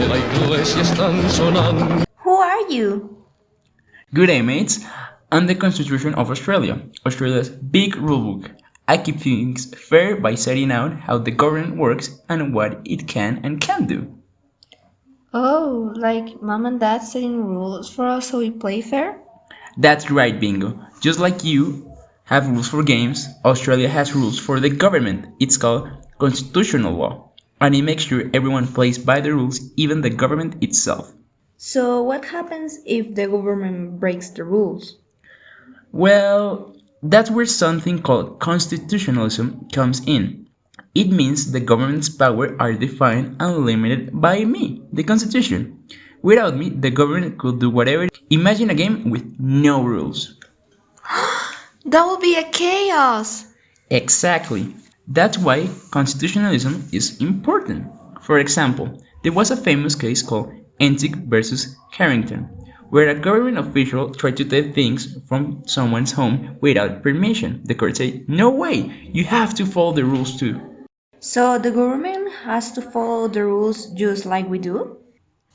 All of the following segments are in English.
la iglesia están sonando. Who are you? Good day, mates. I'm the Constitution of Australia, Australia's big rulebook. I keep things fair by setting out how the government works and what it can and can't do. Oh, like mom and dad setting rules for us so we play fair? That's right, Bingo. Just like you have rules for games, Australia has rules for the government. It's called constitutional law, and it makes sure everyone plays by the rules, even the government itself. So, what happens if the government breaks the rules? Well, that's where something called constitutionalism comes in. It means the government's powers are defined and limited by me, the Constitution. Without me, the government could do whatever. Imagine a game with no rules. That will be a chaos! Exactly. That's why constitutionalism is important. For example, there was a famous case called Entic versus Carrington, where a government official tried to take things from someone's home without permission. The court said, "No way, you have to follow the rules too." So, the government has to follow the rules just like we do?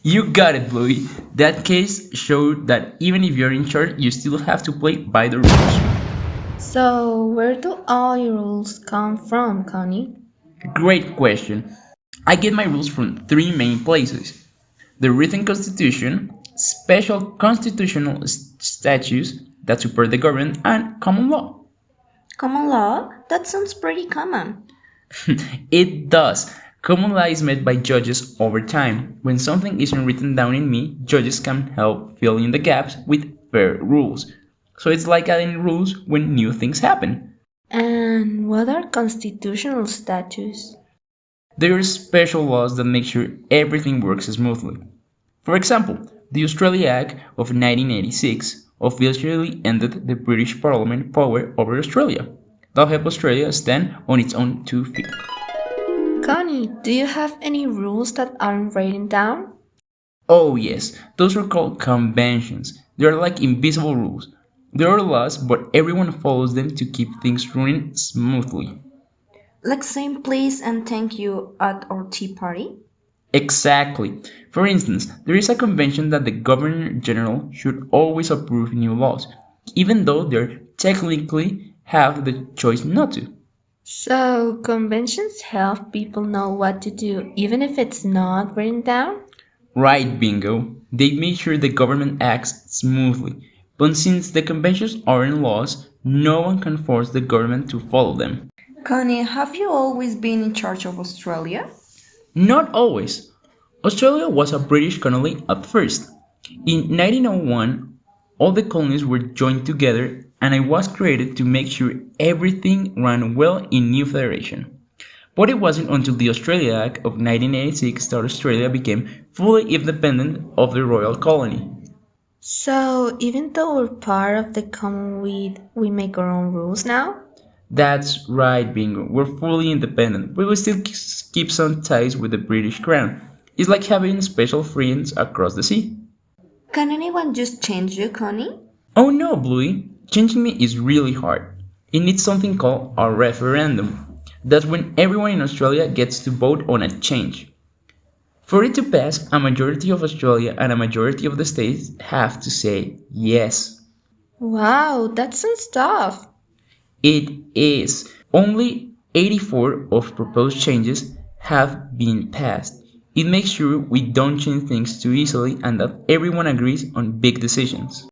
You got it, Bluey. That case showed that even if you're in charge, you still have to play by the rules. So, where do all your rules come from, Connie? Great question. I get my rules from three main places: the written constitution, special constitutional statutes that support the government, and common law. Common law? That sounds pretty common. It does. Common law is made by judges over time. When something isn't written down in me, judges can help fill in the gaps with fair rules. So it's like adding rules when new things happen. And what are constitutional statutes? There are special laws that make sure everything works smoothly. For example, the Australia Act of 1986 officially ended the British Parliament power over Australia. That helped Australia stand on its own 2 feet. Connie, do you have any rules that aren't written down? Oh yes, those are called conventions. They are like invisible rules. There are laws, but everyone follows them to keep things running smoothly. Like saying please and thank you at our tea party? Exactly. For instance, there is a convention that the Governor General should always approve new laws, even though they technically have the choice not to. So, conventions help people know what to do even if it's not written down? Right, Bingo. They make sure the government acts smoothly. But since the conventions aren't laws, no one can force the government to follow them. Connie, have you always been in charge of Australia? Not always. Australia was a British colony at first. In 1901, all the colonies were joined together and I was created to make sure everything ran well in new federation. But it wasn't until the Australia Act of 1986 that Australia became fully independent of the royal colony. So, even though we're part of the Commonwealth, we make our own rules now? That's right, Bingo. We're fully independent, but we still keep some ties with the British Crown. It's like having special friends across the sea. Can anyone just change you, Connie? Oh no, Bluey. Changing me is really hard. It needs something called a referendum. That's when everyone in Australia gets to vote on a change. For it to pass, a majority of Australia and a majority of the states have to say yes. Wow, that sounds tough. It is. Only 84 of proposed changes have been passed. It makes sure we don't change things too easily and that everyone agrees on big decisions.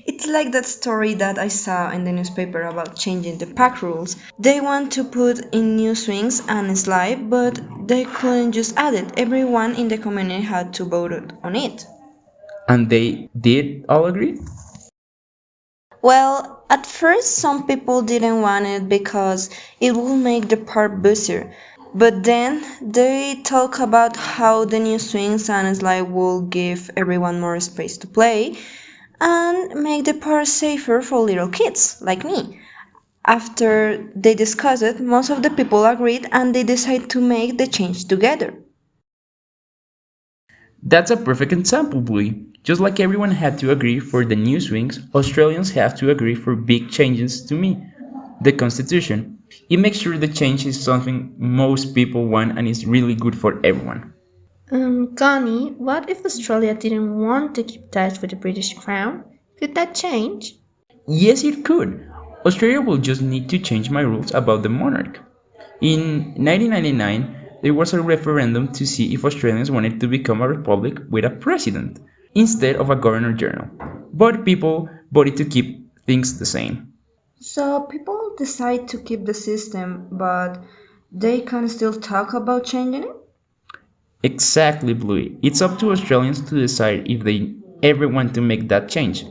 It's like that story that I saw in the newspaper about changing the park rules. They want to put in new swings and slide, but they couldn't just add it. Everyone in the community had to vote on it. And they did all agree? Well, at first some people didn't want it because it would make the park busier. But then they talk about how the new swings and slide will give everyone more space to play and make the park safer for little kids like me. After they discussed it, most of the people agreed and they decided to make the change together. That's a perfect example, Bluey. Just like everyone had to agree for the new swings, Australians have to agree for big changes to me, the Constitution. It makes sure the change is something most people want and is really good for everyone. Connie, what if Australia didn't want to keep ties with the British Crown? Could that change? Yes, it could. Australia will just need to change my rules about the monarch. In 1999, there was a referendum to see if Australians wanted to become a republic with a president instead of a governor general. But people voted to keep things the same. So people decide to keep the system, but they can still talk about changing it? Exactly, Bluey. It's up to Australians to decide if they ever want to make that change.